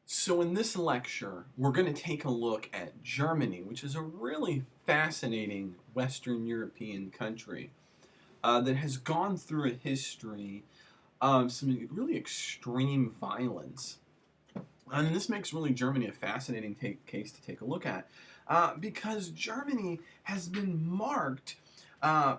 So in this lecture, we're going to take a look at Germany, which is a really fascinating Western European country that has gone through a history of some really extreme violence. And this makes really Germany a fascinating case to take a look at because Germany has been marked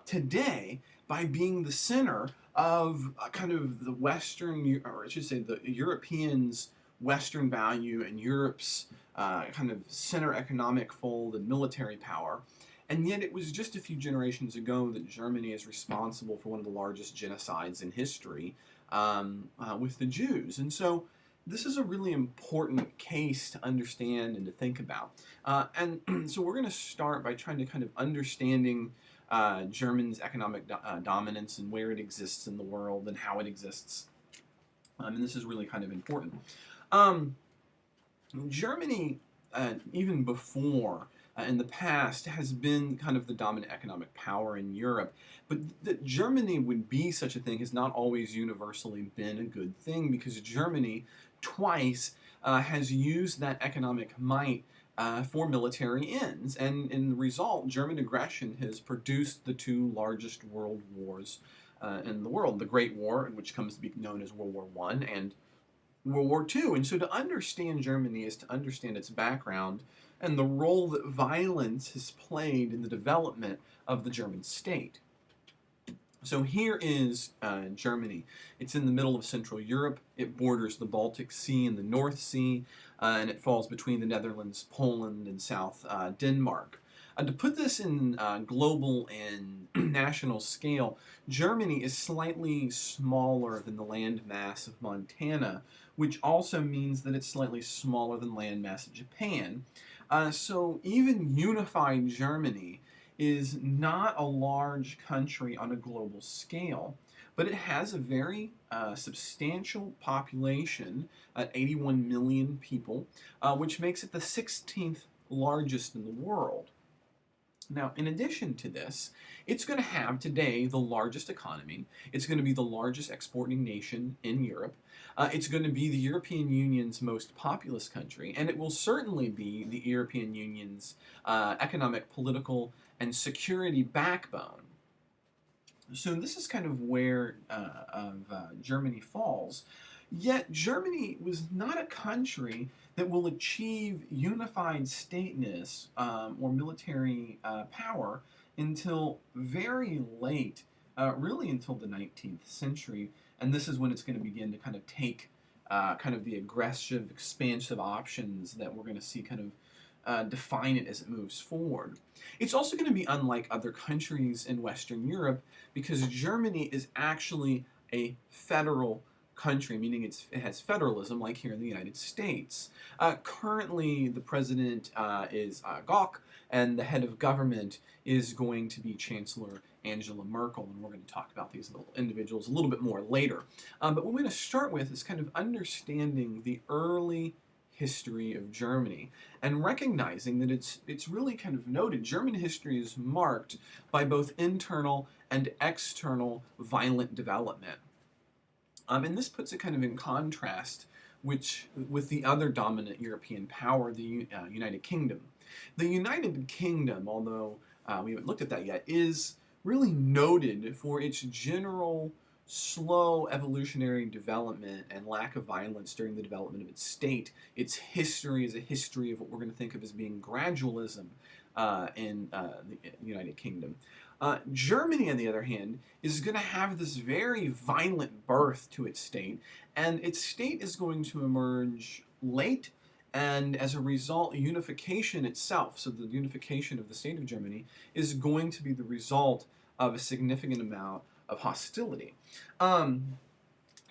today by being the center of kind of the Western, or I should say the Europeans' Western value and Europe's kind of center economic fold and military power. And yet it was just a few generations ago that Germany is responsible for one of the largest genocides in history with the Jews. And so this is a really important case to understand and to think about. And so we're going to start by trying to kind of understanding Germany's economic dominance and where it exists in the world and how it exists. And this is really kind of important. Germany, even before in the past, has been kind of the dominant economic power in Europe. But that Germany would be such a thing has not always universally been a good thing, because Germany twice has used that economic might for military ends. And in the result, German aggression has produced the two largest world wars in the world. The Great War, which comes to be known as World War I, and World War II. And so to understand Germany is to understand its background and the role that violence has played in the development of the German state. So here is Germany. It's in the middle of Central Europe. It borders the Baltic Sea and the North Sea, and it falls between the Netherlands, Poland, and South Denmark. To put this in global and national scale, Germany is slightly smaller than the landmass of Montana, which also means that it's slightly smaller than landmass of Japan. So even unified Germany is not a large country on a global scale, but it has a very substantial population at 81 million people, which makes it the 16th largest in the world. Now, in addition to this, it's going to have today the largest economy. It's going to be the largest exporting nation in Europe. It's going to be the European Union's most populous country, and it will certainly be the European Union's economic, political, and security backbone. So this is kind of where Germany falls. Yet Germany was not a country that will achieve unified stateness or military power until very late, really until the 19th century. And this is when it's going to begin to kind of take kind of the aggressive, expansive options that we're going to see kind of define it as it moves forward. It's also going to be unlike other countries in Western Europe because Germany is actually a federal country, meaning it has federalism like here in the United States. Currently, the president is Gauck, and the head of government is going to be Chancellor Angela Merkel, and we're going to talk about these little individuals a little bit more later. But what we're going to start with is kind of understanding the early history of Germany and recognizing that it's really kind of noted German history is marked by both internal and external violent development. And this puts it kind of in contrast with the other dominant European power, the United Kingdom. The United Kingdom, although we haven't looked at that yet, is really noted for its general slow evolutionary development and lack of violence during the development of its state. Its history is a history of what we're going to think of as being gradualism in the United Kingdom. Germany, on the other hand, is going to have this very violent birth to its state, and its state is going to emerge late, and as a result, unification itself, so the unification of the state of Germany, is going to be the result of a significant amount of hostility.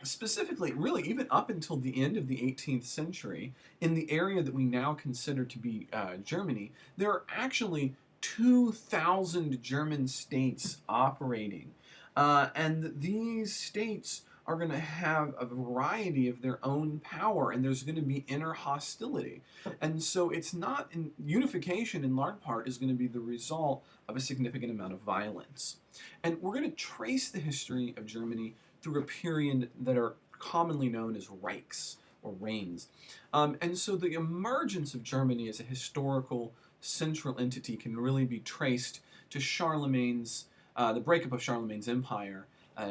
Specifically, really, even up until the end of the 18th century, in the area that we now consider to be Germany, there are actually 2,000 German states operating. And these states are going to have a variety of their own power, and there's going to be inner hostility. And so it's not, unification in large part is going to be the result of a significant amount of violence. And we're going to trace the history of Germany through a period that are commonly known as Reichs, or reigns. And so the emergence of Germany as a historical central entity can really be traced to Charlemagne's, the breakup of Charlemagne's empire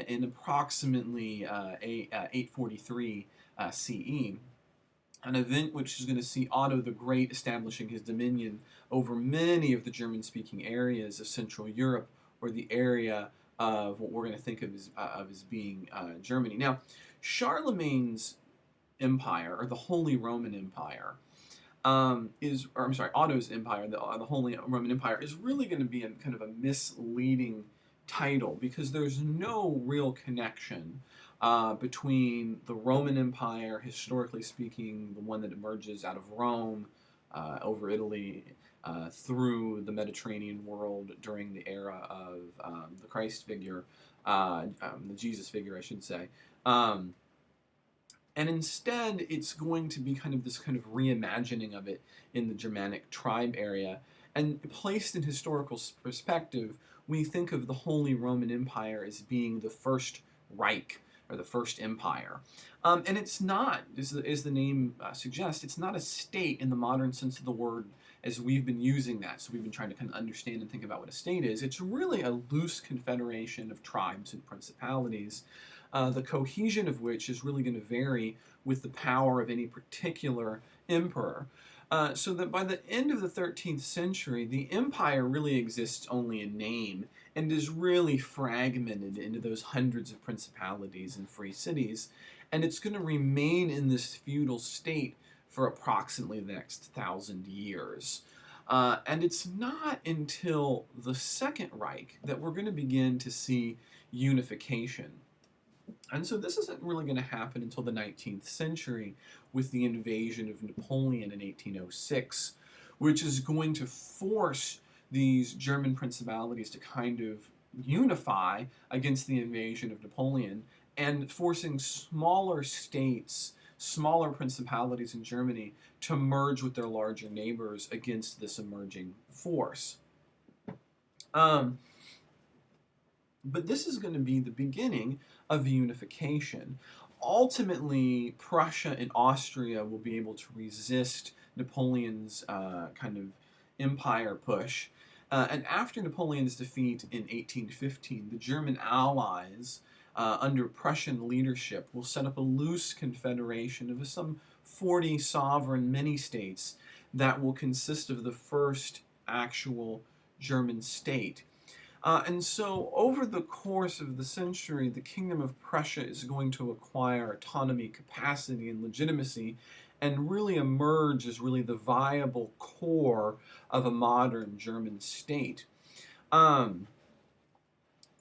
in approximately 843 CE, an event which is going to see Otto the Great establishing his dominion over many of the German-speaking areas of Central Europe, or the area of what we're going to think of as being Germany. Now, Charlemagne's empire, or the Holy Roman Empire, Otto's empire, the Holy Roman Empire, is really going to be a kind of a misleading title, because there's no real connection between the Roman Empire, historically speaking, the one that emerges out of Rome, over Italy, through the Mediterranean world during the era of the Christ figure, the Jesus figure, I should say. And instead, it's going to be kind of this kind of reimagining of it in the Germanic tribe area. And placed in historical perspective, we think of the Holy Roman Empire as being the first Reich, or the first empire. And it's not, as the name suggests, it's not a state in the modern sense of the word as we've been using that. So we've been trying to kind of understand and think about what a state is. It's really a loose confederation of tribes and principalities, the cohesion of which is really going to vary with the power of any particular emperor. So that by the end of the 13th century, the empire really exists only in name, and is really fragmented into those hundreds of principalities and free cities, and it's going to remain in this feudal state for approximately the next 1,000 years. And it's not until the Second Reich that we're going to begin to see unification. And so this isn't really going to happen until the 19th century with the invasion of Napoleon in 1806, which is going to force these German principalities to kind of unify against the invasion of Napoleon, and forcing smaller states, smaller principalities in Germany to merge with their larger neighbors against this emerging force. But this is going to be the beginning of unification. Ultimately, Prussia and Austria will be able to resist Napoleon's kind of empire push. And after Napoleon's defeat in 1815, the German allies, under Prussian leadership, will set up a loose confederation of some 40 sovereign mini-states that will consist of the first actual German state. And so over the course of the century, the Kingdom of Prussia is going to acquire autonomy, capacity, and legitimacy, and really emerge as really the viable core of a modern German state. And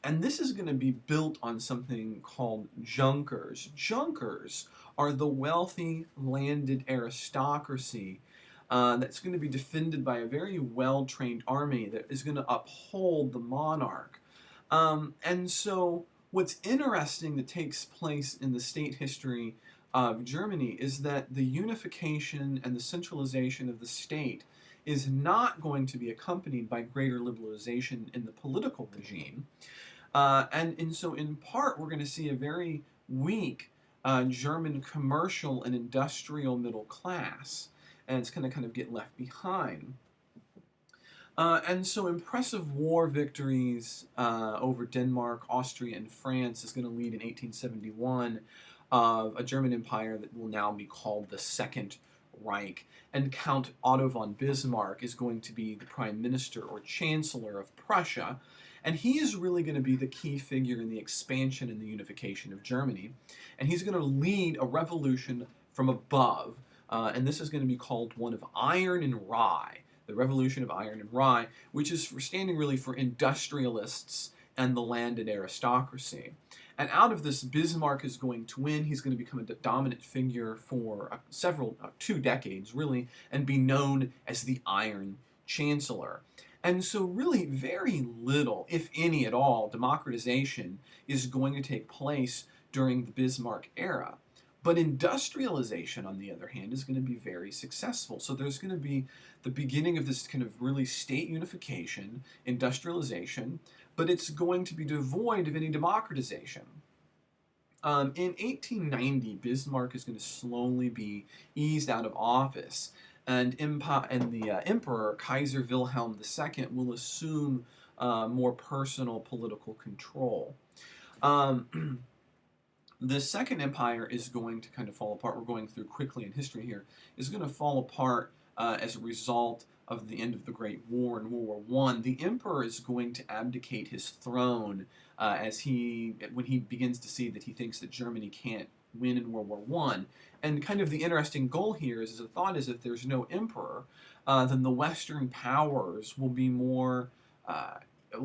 this is going to be built on something called Junkers. Junkers are the wealthy landed aristocracy that's going to be defended by a very well-trained army that is going to uphold the monarch. And so what's interesting that takes place in the state history of Germany is that the unification and the centralization of the state is not going to be accompanied by greater liberalization in the political regime. And so in part, we're going to see a very weak German commercial and industrial middle class, and it's going to kind of get left behind. And so impressive war victories over Denmark, Austria, and France is going to lead in 1871 of a German empire that will now be called the Second Reich. And Count Otto von Bismarck is going to be the prime minister or chancellor of Prussia, and he is really going to be the key figure in the expansion and the unification of Germany. And he's going to lead a revolution from above, and this is going to be called one of Iron and Rye, the Revolution of Iron and Rye, which is standing really for industrialists and the landed aristocracy. And out of this, Bismarck is going to win. He's going to become a dominant figure for 2 decades, really, and be known as the Iron Chancellor. And so really very little, if any at all, democratization is going to take place during the Bismarck era. But industrialization, on the other hand, is going to be very successful. So there's going to be the beginning of this kind of really state unification, industrialization, but it's going to be devoid of any democratization. In 1890, Bismarck is going to slowly be eased out of office, and the Emperor, Kaiser Wilhelm II, will assume more personal political control. Um, the Second Empire is going to kind of fall apart. We're going through quickly in history here. Is going to fall apart as a result of the end of the Great War in World War I. The Emperor is going to abdicate his throne when he begins to see that he thinks that Germany can't win in World War I. And kind of the interesting goal here is the thought is if there's no emperor, then the Western powers will be will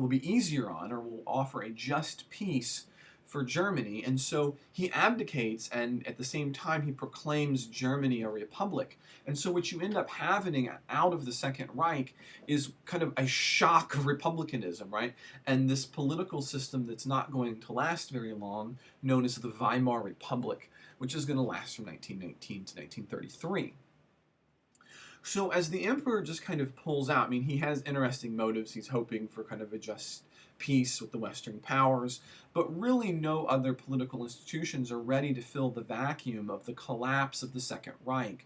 be easier on, or will offer a just peace for Germany. And so he abdicates, and at the same time he proclaims Germany a republic. And so what you end up having out of the Second Reich is kind of a shock of republicanism, right? And this political system that's not going to last very long, known as the Weimar Republic, which is going to last from 1919 to 1933. So as the emperor just kind of pulls out, I mean, he has interesting motives. He's hoping for kind of a just peace with the Western powers, but really no other political institutions are ready to fill the vacuum of the collapse of the Second Reich.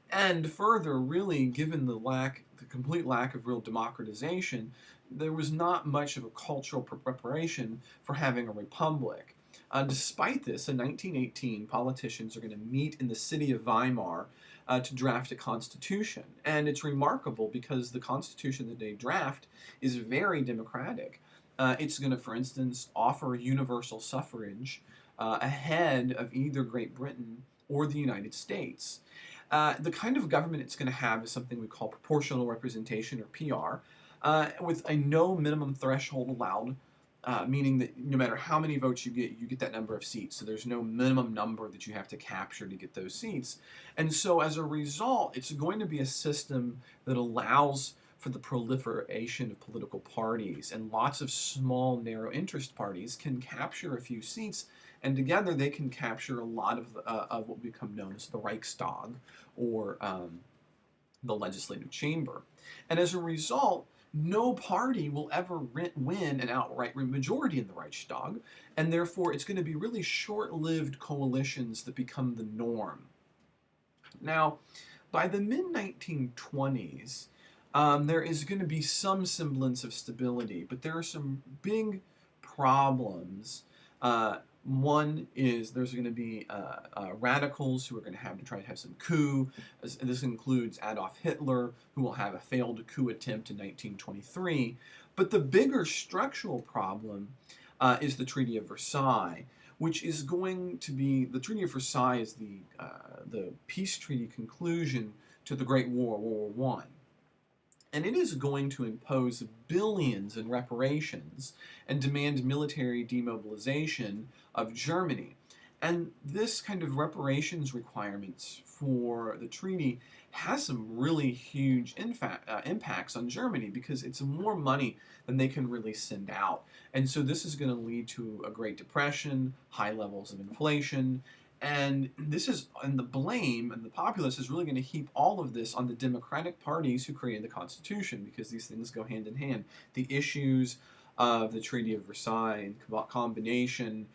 And further, really, given the complete lack of real democratization, there was not much of a cultural preparation for having a republic. Despite this, in 1918, politicians are going to meet in the city of Weimar to draft a constitution. And it's remarkable because the constitution that they draft is very democratic. It's going to, for instance, offer universal suffrage ahead of either Great Britain or the United States. The kind of government it's going to have is something we call proportional representation, or PR, with a no minimum threshold allowed, meaning that no matter how many votes you get that number of seats. So there's no minimum number that you have to capture to get those seats. And so as a result, it's going to be a system that allows for the proliferation of political parties, and lots of small, narrow interest parties can capture a few seats, and together they can capture a lot of what will become known as the Reichstag, or the legislative chamber. And as a result, no party will ever win an outright majority in the Reichstag, and therefore it's going to be really short-lived coalitions that become the norm. Now, by the mid-1920s, there is going to be some semblance of stability, but there are some big problems. One is there's going to be radicals who are going to try to have some coup. This includes Adolf Hitler, who will have a failed coup attempt in 1923. But the bigger structural problem is the Treaty of Versailles, which is going to be, the Treaty of Versailles is the peace treaty conclusion to the Great War, World War I. And it is going to impose billions in reparations and demand military demobilization of Germany. And this kind of reparations requirements for the treaty has some really huge impacts on Germany, because it's more money than they can really send out. And so this is going to lead to a Great Depression, high levels of inflation, and the blame and the populace is really going to heap all of this on the democratic parties who created the Constitution, because these things go hand in hand. The issues of the Treaty of Versailles, in combination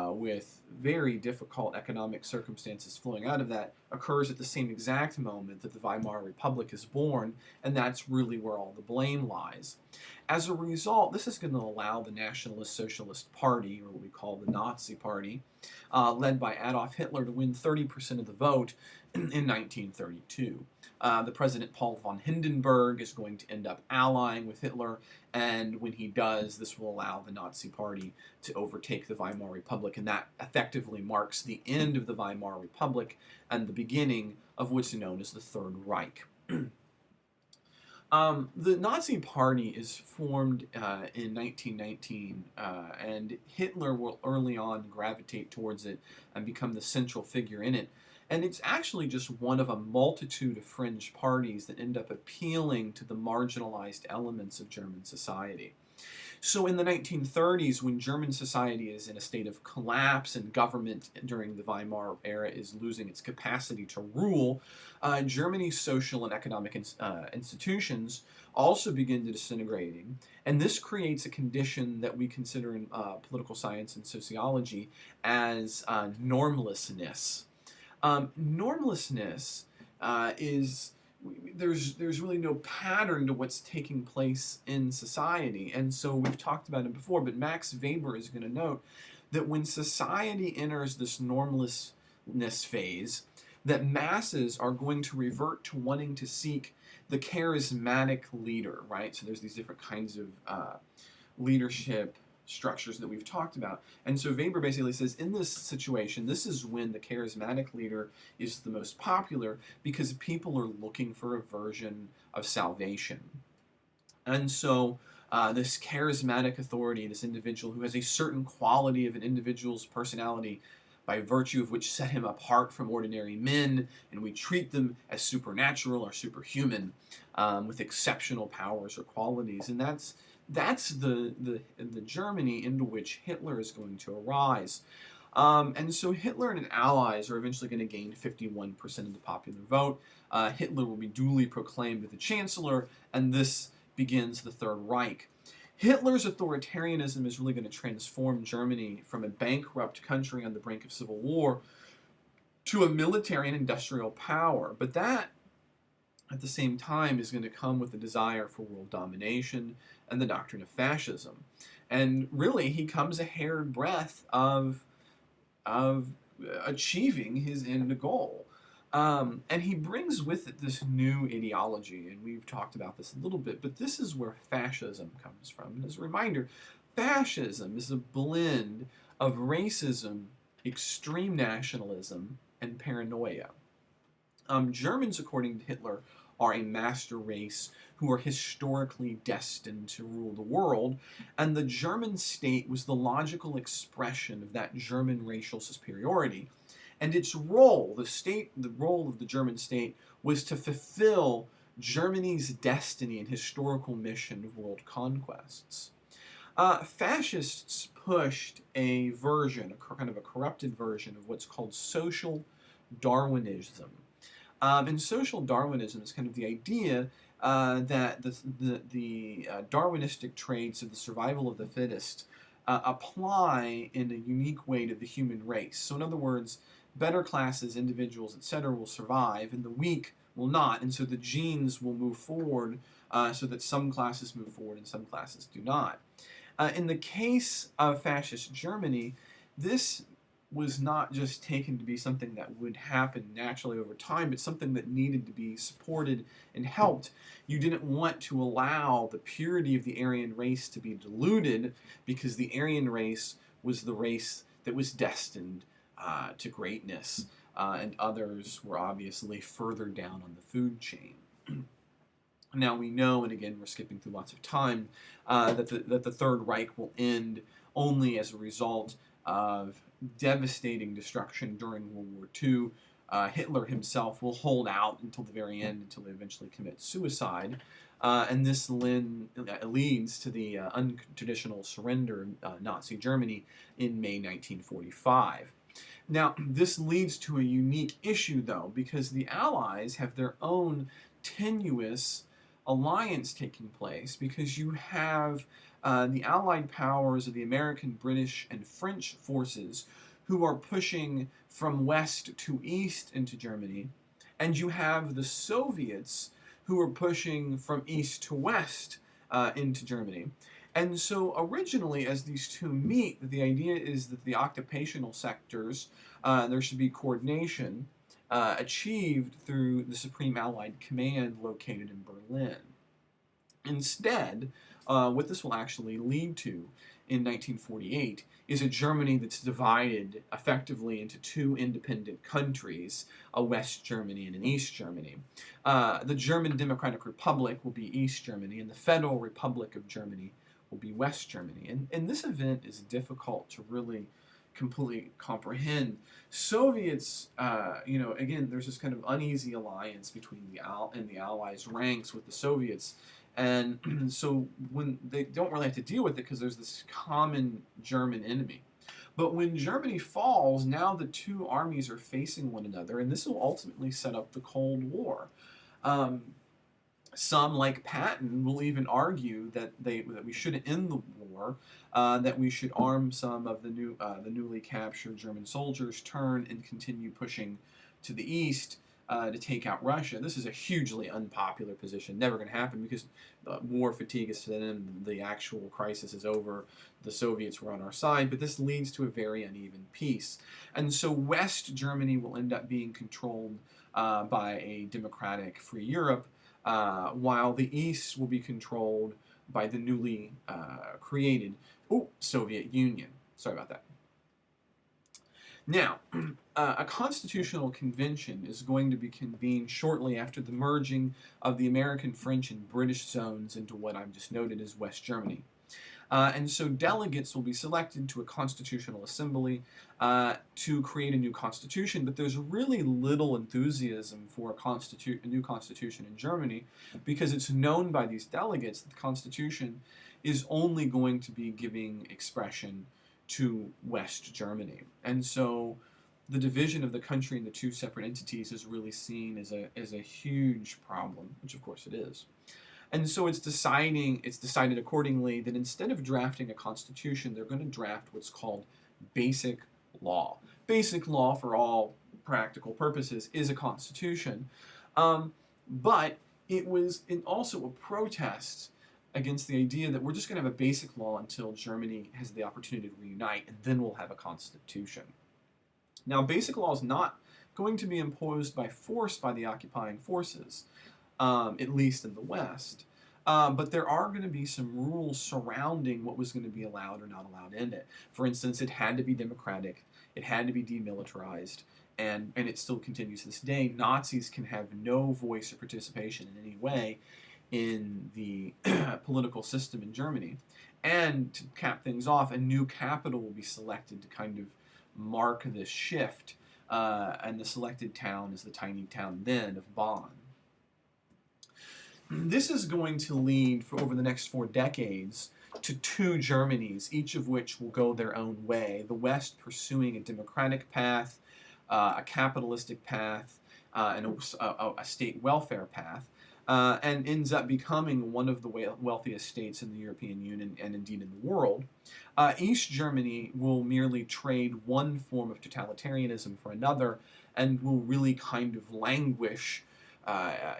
with very difficult economic circumstances flowing out of that, occurs at the same exact moment that the Weimar Republic is born, and that's really where all the blame lies. As a result, this is going to allow the Nationalist Socialist Party, or what we call the Nazi Party, led by Adolf Hitler, to win 30% of the vote in 1932. The President Paul von Hindenburg is going to end up allying with Hitler, and when he does, this will allow the Nazi Party to overtake the Weimar Republic, and that effectively marks the end of the Weimar Republic and the beginning of what's known as the Third Reich. The Nazi Party is formed in 1919, and Hitler will early on gravitate towards it and become the central figure in it. And it's actually just one of a multitude of fringe parties that end up appealing to the marginalized elements of German society. So in the 1930s, when German society is in a state of collapse and government during the Weimar era is losing its capacity to rule, Germany's social and economic institutions also begin to disintegrating, and this creates a condition that we consider in political science and sociology as normlessness. Normlessness is there's really no pattern to what's taking place in society, and so we've talked about it before. But Max Weber is going to note that when society enters this normlessness phase, that masses are going to revert to wanting to seek the charismatic leader, right? So there's these different kinds of leadership structures that we've talked about. And so Weber basically says in this situation, this is when the charismatic leader is the most popular because people are looking for a version of salvation. And so this charismatic authority, this individual who has a certain quality of an individual's personality by virtue of which set him apart from ordinary men, and we treat them as supernatural or superhuman with exceptional powers or qualities. And that's the Germany into which Hitler is going to arise. And so Hitler and his allies are eventually going to gain 51% of the popular vote. Hitler will be duly proclaimed the Chancellor, and this begins the Third Reich. Hitler's authoritarianism is really going to transform Germany from a bankrupt country on the brink of civil war to a military and industrial power. But that, at the same time, is going to come with the desire for world domination and the doctrine of fascism. And really, he comes a hair's breadth of achieving his end goal. And he brings with it this new ideology, and we've talked about this a little bit, but this is where fascism comes from. And as a reminder, fascism is a blend of racism, extreme nationalism, and paranoia. Germans, according to Hitler, are a master race who are historically destined to rule the world, and the German state was the logical expression of that German racial superiority. And its role, the role of the German state, was to fulfill Germany's destiny and historical mission of world conquests. Fascists pushed a version, kind of a corrupted version of what's called social Darwinism. And social Darwinism is kind of the idea that the Darwinistic traits of the survival of the fittest apply in a unique way to the human race. So in other words, better classes, individuals, etc. will survive, and the weak will not, and so the genes will move forward so that some classes move forward and some classes do not. In the case of fascist Germany, this was not just taken to be something that would happen naturally over time, but something that needed to be supported and helped. You didn't want to allow the purity of the Aryan race to be diluted because the Aryan race was the race that was destined to greatness, and others were obviously further down on the food chain. Now we know, and again we're skipping through lots of time, that the Third Reich will end only as a result of devastating destruction during World War II. Hitler himself will hold out until the very end, until they eventually commit suicide. And this leads to the unconditional surrender of Nazi Germany in May 1945. Now, this leads to a unique issue, though, because the Allies have their own tenuous alliance taking place, because you have the Allied powers of the American, British, and French forces who are pushing from west to east into Germany, and you have the Soviets who are pushing from east to west into Germany. And so originally, as these two meet, the idea is that the occupational sectors, there should be coordination achieved through the Supreme Allied Command located in Berlin. Instead, what this will actually lead to in 1948 is a Germany that's divided effectively into two independent countries, a West Germany and an East Germany. The German Democratic Republic will be East Germany, and the Federal Republic of Germany will be West Germany. And this event is difficult to really completely comprehend. Soviets, again, there's this kind of uneasy alliance between the Allies' ranks with the Soviets, And so when they don't really have to deal with it because there's this common German enemy. But when Germany falls, now the two armies are facing one another, and this will ultimately set up the Cold War. Um, some, like Patton, will even argue that we shouldn't end the war, that we should arm some of the newly captured German soldiers, turn and continue pushing to the east to take out Russia. This is a hugely unpopular position, never going to happen because war fatigue is set in, the actual crisis is over, the Soviets were on our side, but this leads to a very uneven peace. And so West Germany will end up being controlled by a democratic free Europe, while the East will be controlled by the newly created Soviet Union. Sorry about that. Now, a constitutional convention is going to be convened shortly after the merging of the American, French, and British zones into what I've just noted as West Germany. And so delegates will be selected to a constitutional assembly to create a new constitution, but there's really little enthusiasm for a new constitution in Germany because it's known by these delegates that the constitution is only going to be giving expression to West Germany. And so the division of the country into two separate entities is really seen as a huge problem, which of course it is. And so it's decided accordingly that instead of drafting a constitution, they're going to draft what's called basic law. Basic law, for all practical purposes, is a constitution, but it was also a protest against the idea that we're just going to have a basic law until Germany has the opportunity to reunite, and then we'll have a constitution. Now, basic law is not going to be imposed by force by the occupying forces, at least in the West, but there are going to be some rules surrounding what was going to be allowed or not allowed in it. For instance, it had to be democratic, it had to be demilitarized, and it still continues to this day. Nazis can have no voice or participation in any way in the political system in Germany. And to cap things off, a new capital will be selected to kind of mark this shift, and the selected town is the tiny town then of Bonn. This is going to lead, for over the next 4 decades, to two Germanys, each of which will go their own way. The West pursuing a democratic path, a capitalistic path, and a state welfare path, and ends up becoming one of the wealthiest states in the European Union and indeed in the world. East Germany will merely trade one form of totalitarianism for another and will really kind of languish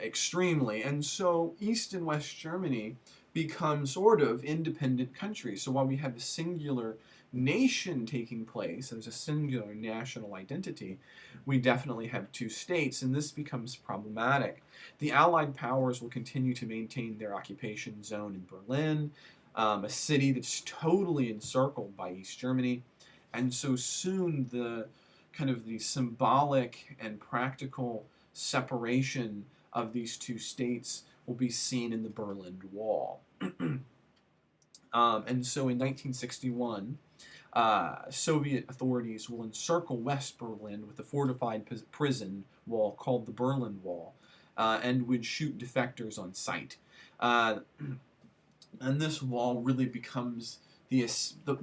extremely. And so East and West Germany become sort of independent countries. So while we have a singular nation taking place, there's a singular national identity, we definitely have two states, and this becomes problematic. The Allied powers will continue to maintain their occupation zone in Berlin, a city that's totally encircled by East Germany, and so soon the kind of the symbolic and practical separation of these two states will be seen in the Berlin Wall. And so in 1961, Soviet authorities will encircle West Berlin with a fortified prison wall called the Berlin Wall, and would shoot defectors on sight. And this wall really becomes the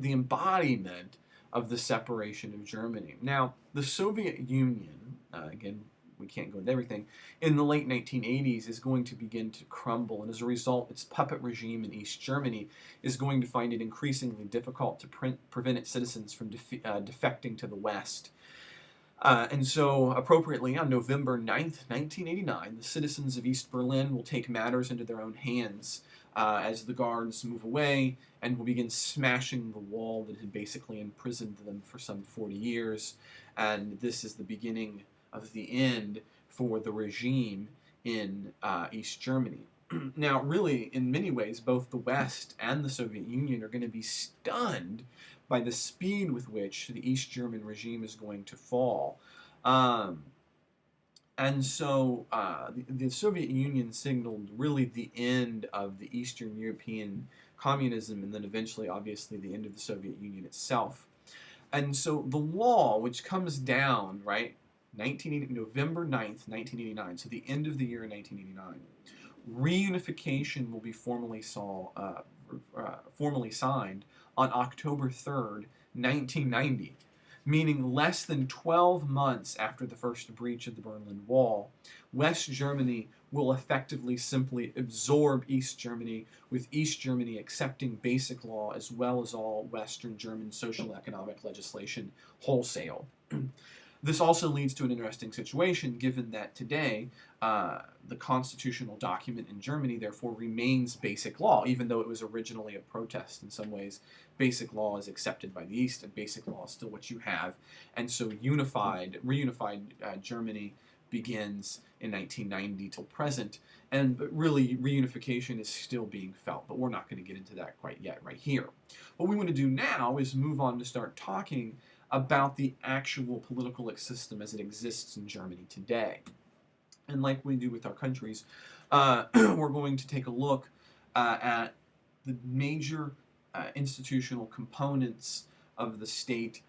embodiment of the separation of Germany. Now, the Soviet Union, again, we can't go into everything, in the late 1980s is going to begin to crumble, and as a result, its puppet regime in East Germany is going to find it increasingly difficult to prevent its citizens from defecting to the West. And so, appropriately, on November 9th, 1989, the citizens of East Berlin will take matters into their own hands as the guards move away and will begin smashing the wall that had basically imprisoned them for some 40 years. And this is the beginning of the end for the regime in East Germany. Now, really, in many ways, both the West and the Soviet Union are going to be stunned by the speed with which the East German regime is going to fall. And so the Soviet Union signaled really the end of the Eastern European communism, and then eventually, obviously, the end of the Soviet Union itself. And so the wall, which comes down, right, November 9th, 1989, so the end of the year in 1989, reunification will be formally signed on October 3rd, 1990, meaning less than 12 months after the first breach of the Berlin Wall. West Germany will effectively simply absorb East Germany, with East Germany accepting Basic Law as well as all Western German social economic legislation wholesale. This also leads to an interesting situation, given that today the constitutional document in Germany therefore remains Basic Law, even though it was originally a protest. In some ways, Basic Law is accepted by the East, and Basic Law is still what you have. And so reunified Germany begins in 1990 till present, but really reunification is still being felt, but we're not going to get into that quite yet right here. What we want to do now is move on to start talking about the actual political system as it exists in Germany today. And like we do with our countries, we're going to take a look at the major institutional components of the state,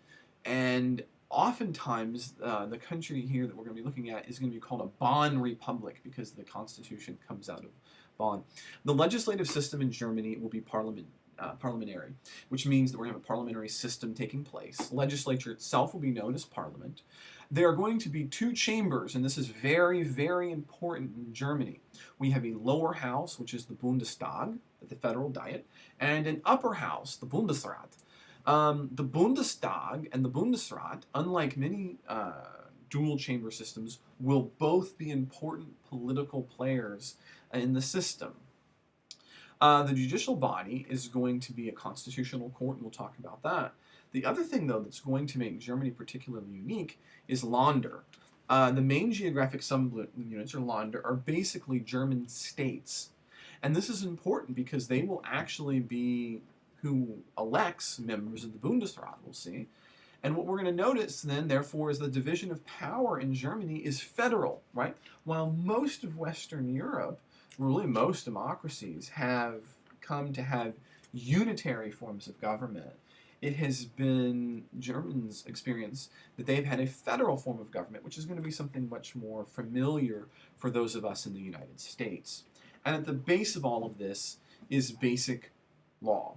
and oftentimes the country here that we're going to be looking at is going to be called a Bonn Republic because the Constitution comes out of Bonn. The legislative system in Germany will be parliamentary, which means that we're going to have a parliamentary system taking place. Legislature itself will be known as parliament. There are going to be two chambers, and this is very, very important in Germany. We have a lower house, which is the Bundestag, the federal diet, and an upper house, the Bundesrat. The Bundestag and the Bundesrat, unlike many dual chamber systems, will both be important political players in the system. The judicial body is going to be a constitutional court, and we'll talk about that. The other thing, though, that's going to make Germany particularly unique is Länder. The main geographic subunits, or Länder, are basically German states. And this is important because they will actually be who elects members of the Bundesrat, we'll see. And what we're going to notice then, therefore, is the division of power in Germany is federal, right? While most of Western Europe, really most democracies, have come to have unitary forms of government, it has been Germans' experience that they've had a federal form of government, which is going to be something much more familiar for those of us in the United States. And at the base of all of this is basic law.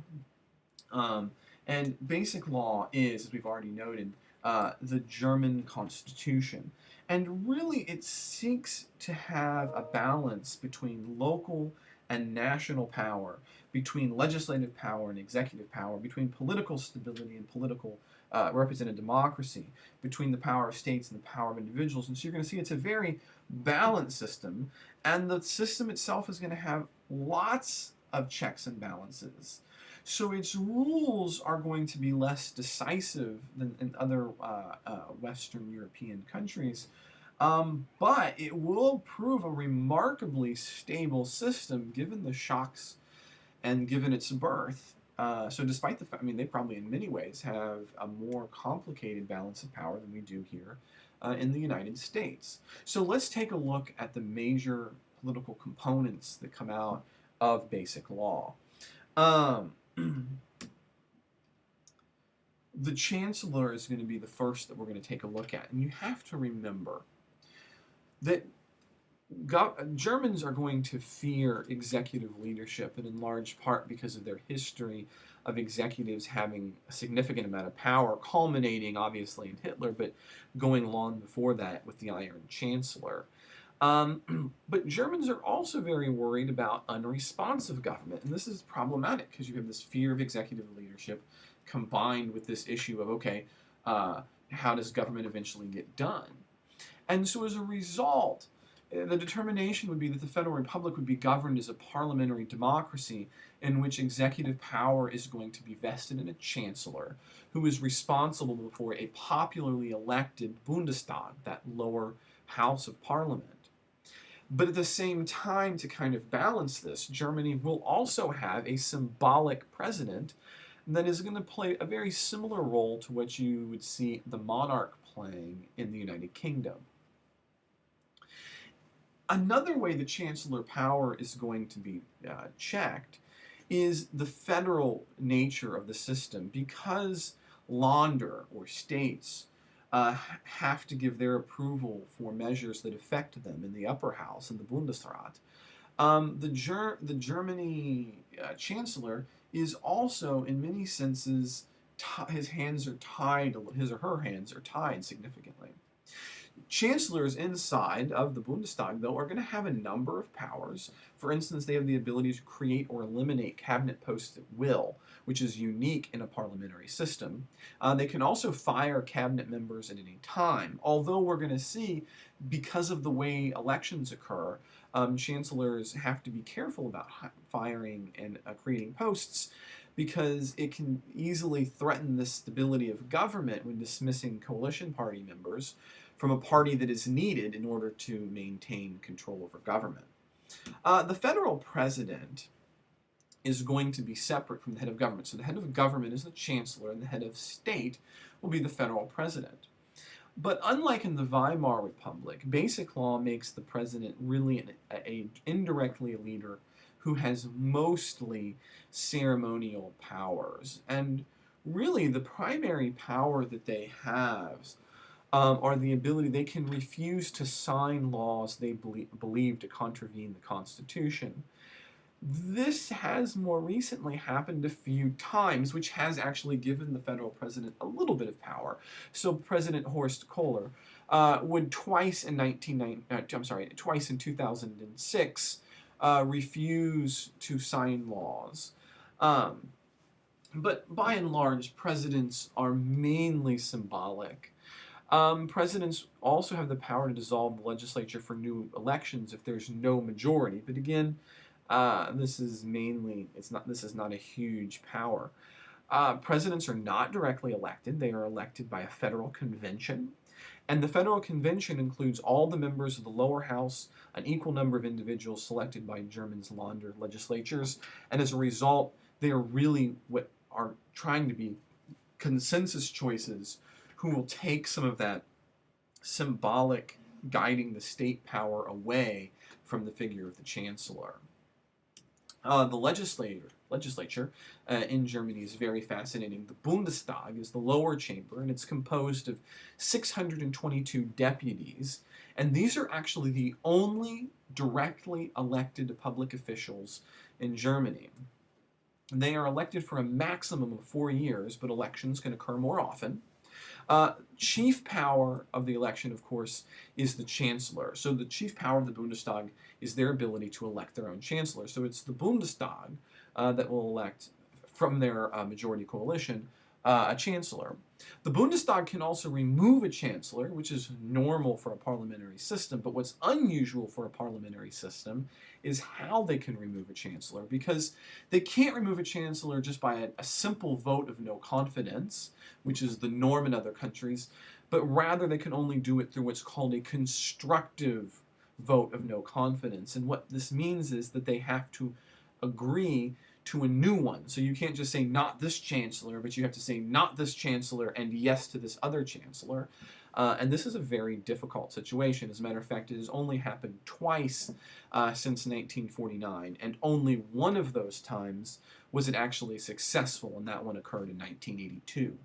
And basic law is, as we've already noted, the German Constitution. And really it seeks to have a balance between local and national power, between legislative power and executive power, between political stability and political representative democracy, between the power of states and the power of individuals. And so you're going to see it's a very balanced system, and the system itself is going to have lots of checks and balances. So its rules are going to be less decisive than in other Western European countries, but it will prove a remarkably stable system given the shocks and given its birth. So despite the fact, I mean, they probably in many ways have a more complicated balance of power than we do here in the United States. So let's take a look at the major political components that come out of basic law. The Chancellor is going to be the first that we're going to take a look at. And you have to remember that Germans are going to fear executive leadership, and in large part because of their history of executives having a significant amount of power, culminating obviously in Hitler, but going long before that with the Iron Chancellor. But Germans are also very worried about unresponsive government, and this is problematic because you have this fear of executive leadership combined with this issue of, okay, how does government eventually get done? And so as a result, the determination would be that the Federal Republic would be governed as a parliamentary democracy in which executive power is going to be vested in a chancellor who is responsible before a popularly elected Bundestag, that lower house of parliament. But at the same time, to kind of balance this, Germany will also have a symbolic president that is going to play a very similar role to what you would see the monarch playing in the United Kingdom. Another way the chancellor power is going to be checked is the federal nature of the system, because Länder, or states, have to give their approval for measures that affect them in the upper house, in the Bundesrat. The Germany chancellor is also, in many senses, his hands are tied, his or her hands are tied significantly. Chancellors inside of the Bundestag, though, are going to have a number of powers. For instance, they have the ability to create or eliminate cabinet posts at will, which is unique in a parliamentary system. They can also fire cabinet members at any time, although we're going to see, because of the way elections occur, chancellors have to be careful about firing and creating posts, because it can easily threaten the stability of government when dismissing coalition party members from a party that is needed in order to maintain control over government. The federal president is going to be separate from the head of government. So the head of government is the chancellor, and the head of state will be the federal president. But unlike in the Weimar Republic, basic law makes the president really indirectly a leader who has mostly ceremonial powers. And really the primary power that they have are the ability, they can refuse to sign laws they believe to contravene the Constitution. This has more recently happened a few times, which has actually given the federal president a little bit of power. So President Horst Kohler would twice in 2006 refuse to sign laws. But by and large, presidents are mainly symbolic. Presidents also have the power to dissolve the legislature for new elections if there's no majority. But again, this is not a huge power. Presidents are not directly elected. They are elected by a federal convention. And the federal convention includes all the members of the lower house, an equal number of individuals selected by Germany's Länder legislatures. And as a result, they are really what are trying to be consensus choices who will take some of that symbolic guiding the state power away from the figure of the chancellor. The legislature in Germany is very fascinating. The Bundestag is the lower chamber, and it's composed of 622 deputies, and these are actually the only directly elected public officials in Germany. They are elected for a maximum of 4 years, but elections can occur more often. Chief power of the election, of course, is the chancellor. So the chief power of the Bundestag is their ability to elect their own chancellor. So it's the Bundestag that will elect from their majority coalition a chancellor. The Bundestag can also remove a chancellor, which is normal for a parliamentary system, but what's unusual for a parliamentary system is how they can remove a chancellor, because they can't remove a chancellor just by a simple vote of no confidence, which is the norm in other countries, but rather they can only do it through what's called a constructive vote of no confidence. And what this means is that they have to agree to a new one. So you can't just say not this chancellor, but you have to say not this chancellor and yes to this other chancellor. And this is a very difficult situation. As a matter of fact, it has only happened twice since 1949, and only one of those times was it actually successful, and that one occurred in 1982.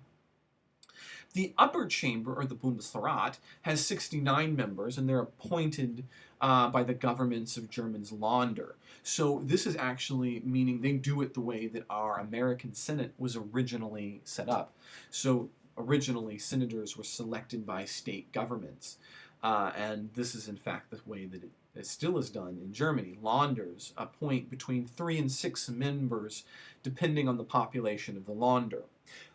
The upper chamber, or the Bundesrat, has 69 members, and they're appointed by the governments of Germany's Länder. So this is actually meaning they do it the way that our American Senate was originally set up. So originally, senators were selected by state governments, and this is in fact the way that it still is done in Germany. Länders appoint between 3 and 6 members, depending on the population of the Länder.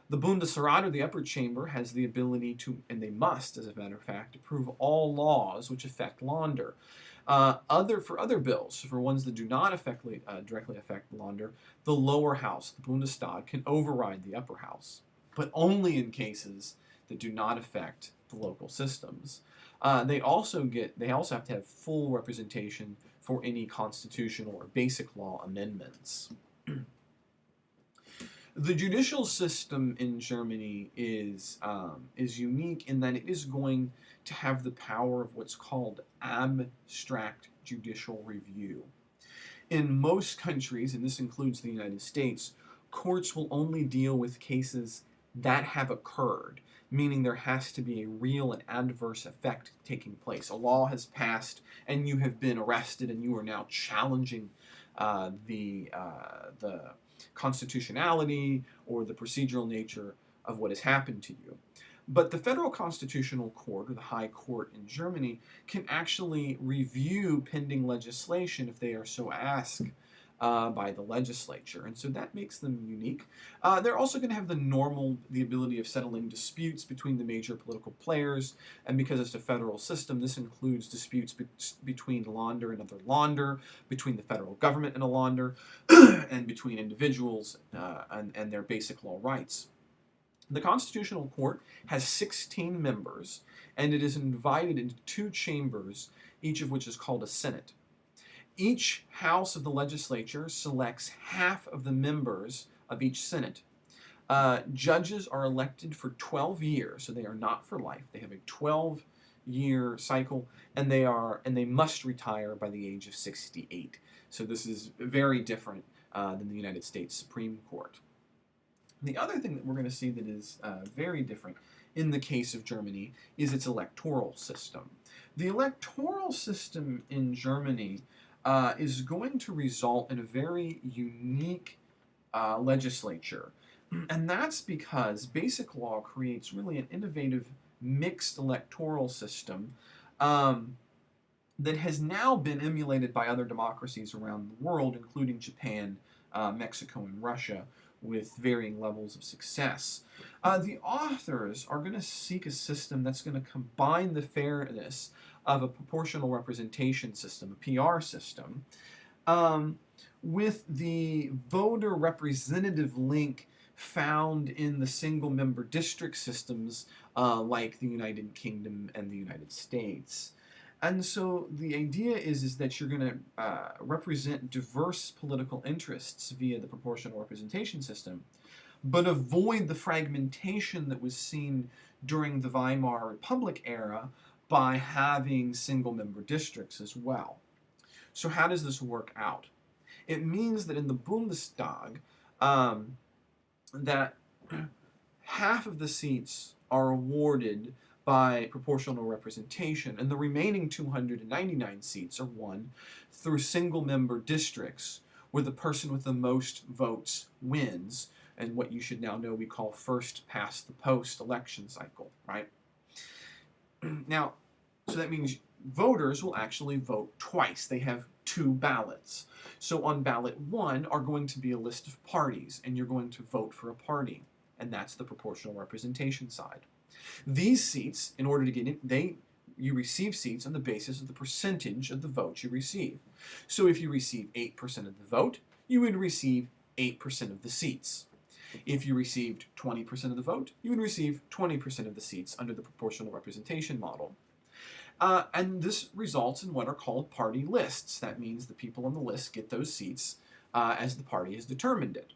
The Bundesrat, or the upper chamber, has the ability to, and they must, as a matter of fact, approve all laws which affect Länder. For other bills, for ones that do not directly affect Länder, the lower house, the Bundestag, can override the upper house, but only in cases that do not affect the local systems. They also have to have full representation for any constitutional or basic law amendments. The judicial system in Germany is unique in that it is going to have the power of what's called abstract judicial review. In most countries, and this includes the United States, courts will only deal with cases that have occurred. meaning there has to be a real and adverse effect taking place. A law has passed and you have been arrested and you are now challenging the constitutionality or the procedural nature of what has happened to you. But the Federal Constitutional Court, or the High Court in Germany, can actually review pending legislation if they are so asked by the legislature, and so that makes them unique. They're also going to have the ability of settling disputes between the major political players, and because it's a federal system, this includes disputes between Länder and other Länder, between the federal government and a Länder, and between individuals and their basic law rights. The Constitutional Court has 16 members, and it is divided into 2 chambers, each of which is called a Senate. Each house of the legislature selects half of the members of each Senate. Judges are elected for 12 years, so they are not for life. They have a 12-year cycle, and they must retire by the age of 68. So this is very different than the United States Supreme Court. The other thing that we're going to see that is very different in the case of Germany is its electoral system. The electoral system in Germany is going to result in a very unique legislature. And that's because Basic Law creates really an innovative mixed electoral system that has now been emulated by other democracies around the world, including Japan, Mexico, and Russia, with varying levels of success. The authors are going to seek a system that's going to combine the fairness of a proportional representation system, a PR system, with the voter representative link found in the single-member district systems like the United Kingdom and the United States. And so the idea is that you're going to represent diverse political interests via the proportional representation system, but avoid the fragmentation that was seen during the Weimar Republic era by having single-member districts as well. So how does this work out? It means that in the Bundestag, that half of the seats are awarded by proportional representation, and the remaining 299 seats are won through single-member districts, where the person with the most votes wins, and what you should now know we call first-past-the-post election cycle, right? Now, so that means voters will actually vote twice. They have 2 ballots. So on ballot 1 are going to be a list of parties, and you're going to vote for a party, and that's the proportional representation side. These seats, in order to get in, you receive seats on the basis of the percentage of the votes you receive. So if you receive 8% of the vote, you would receive 8% of the seats. If you received 20% of the vote, you would receive 20% of the seats under the proportional representation model. And this results in what are called party lists. That means the people on the list get those seats as the party has determined it.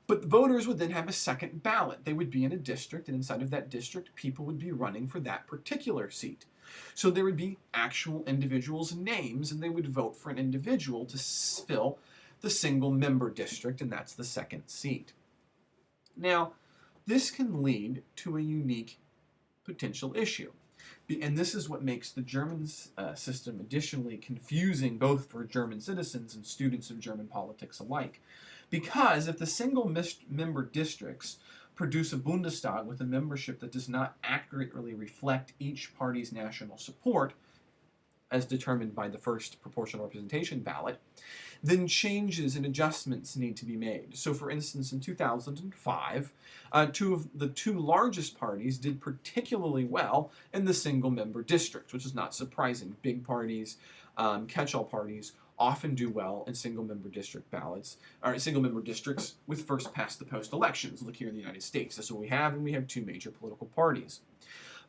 But the voters would then have a second ballot. They would be in a district, and inside of that district, people would be running for that particular seat. So there would be actual individuals' names, and they would vote for an individual to fill the single-member district, and that's the second seat. Now, this can lead to a unique potential issue. And this is what makes the German system additionally confusing both for German citizens and students of German politics alike. Because if the single-member districts produce a Bundestag with a membership that does not accurately reflect each party's national support, as determined by the first proportional representation ballot, then changes and adjustments need to be made. So for instance, in 2005, the two largest parties did particularly well in the single-member district, which is not surprising. Big parties, catch-all parties, often do well in single-member district ballots, or single-member districts with first-past-the-post elections. Look here in the United States. That's what we have, and we have 2 major political parties.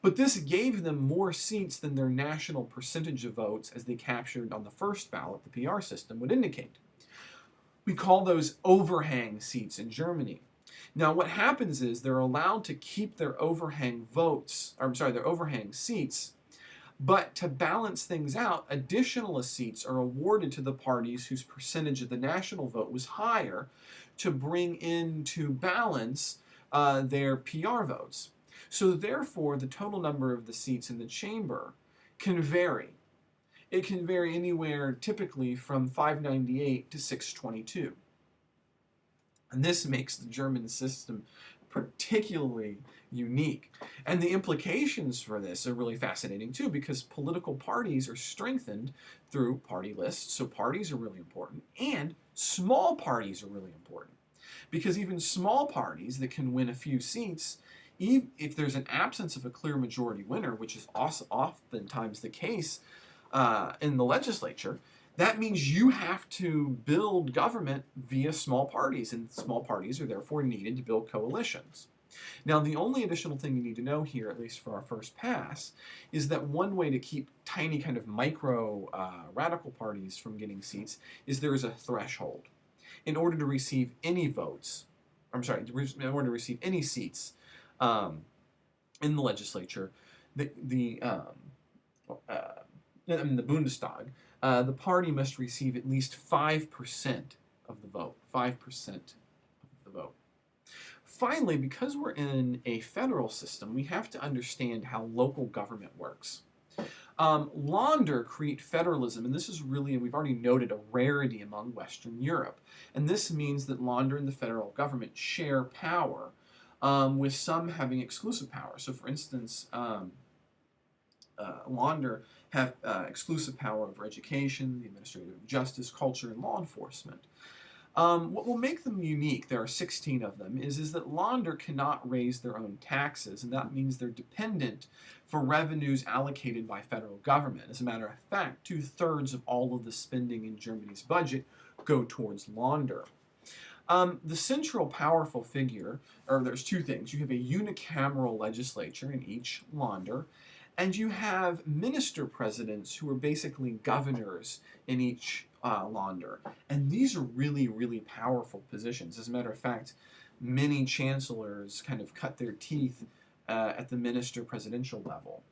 But this gave them more seats than their national percentage of votes as they captured on the first ballot, the PR system, would indicate. We call those overhang seats in Germany. Now what happens is they're allowed to keep their overhang seats, but to balance things out, additional seats are awarded to the parties whose percentage of the national vote was higher to bring into balance their PR votes. So therefore, the total number of the seats in the chamber can vary. It can vary anywhere typically from 598 to 622. And this makes the German system particularly unique. And the implications for this are really fascinating too, because political parties are strengthened through party lists. So parties are really important, and small parties are really important. Because even small parties that can win a few seats, if there's an absence of a clear majority winner, which is oftentimes the case in the legislature, that means you have to build government via small parties, and small parties are therefore needed to build coalitions. Now, the only additional thing you need to know here, at least for our first pass, is that one way to keep tiny kind of micro radical parties from getting seats is there is a threshold. In order to receive any votes, in order to receive any seats in the legislature, the Bundestag, the party must receive at least 5% of the vote. 5% of the vote. Finally, because we're in a federal system, we have to understand how local government works. Länder create federalism, and this is really, and we've already noted, a rarity among Western Europe. And this means that Länder and the federal government share power, with some having exclusive power. So, for instance, Länder have exclusive power over education, the administrative of justice, culture, and law enforcement. What will make them unique, there are 16 of them, is that Länder cannot raise their own taxes, and that means they're dependent for revenues allocated by federal government. As a matter of fact, 2/3 of all of the spending in Germany's budget go towards Länder. The central powerful figure, or there's two things. You have a unicameral legislature in each Länder, and you have minister presidents who are basically governors in each Länder. And these are really, really powerful positions. As a matter of fact, many chancellors kind of cut their teeth at the minister presidential level.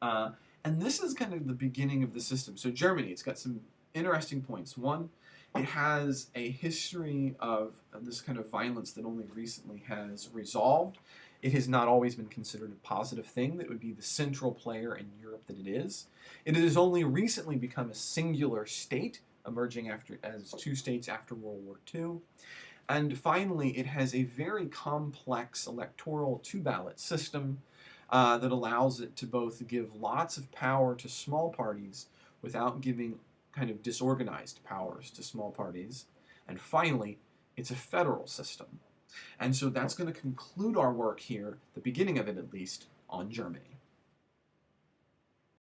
And this is kind of the beginning of the system. So Germany, it's got some interesting points. One, it has a history of this kind of violence that only recently has resolved. It has not always been considered a positive thing that would be the central player in Europe that it is. It has only recently become a singular state, emerging as two states after World War II. And finally, it has a very complex electoral two-ballot system that allows it to both give lots of power to small parties without giving kind of disorganized powers to small parties. And finally, it's a federal system. And so that's going to conclude our work here, the beginning of it at least, on Germany.